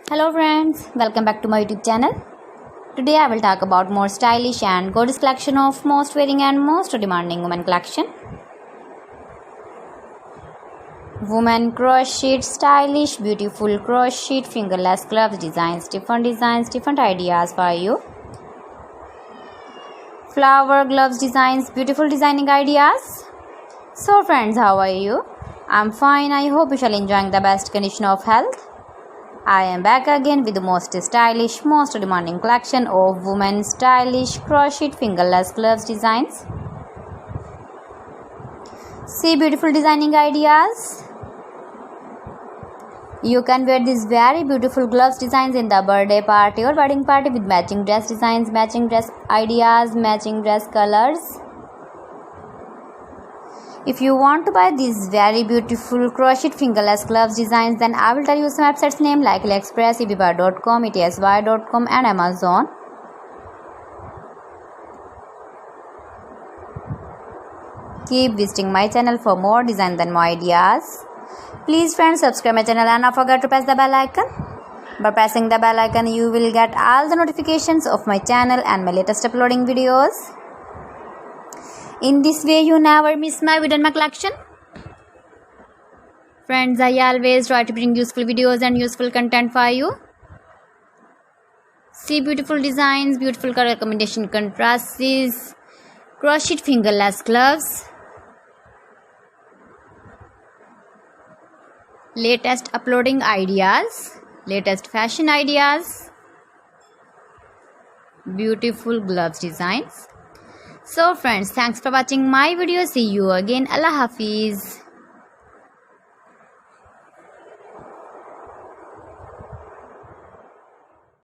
Hello friends, welcome back to my YouTube channel. Today I will talk about more stylish and gorgeous collection of most wearing and most demanding women collection. Women crochet, stylish, beautiful crochet, fingerless gloves, designs, different ideas for you. Flower gloves designs, beautiful designing ideas. So friends, how are you? I'm fine. I hope you shall enjoying the best condition of health. I am back again with the most stylish, most demanding collection of women's stylish crochet fingerless gloves designs. See beautiful designing ideas. You can wear these very beautiful gloves designs in the birthday party or wedding party with matching dress designs, matching dress ideas, matching dress colors. If you want to buy these very beautiful crochet fingerless gloves designs, then I will tell you some websites name like AliExpress, eBay.com, etsy.com and Amazon. Keep visiting my channel for more designs and more ideas. Please friends, subscribe my channel and don't forget to press the bell icon. By pressing the bell icon, you will get all the notifications of my channel and my latest uploading videos. In this way, you never miss my video and my collection. Friends, I always try to bring useful videos and useful content for you. See beautiful designs, beautiful color combination contrasts, crochet fingerless gloves, latest uploading ideas, latest fashion ideas, beautiful gloves designs. So friends, thanks for watching my video. See you again. Allah Hafiz.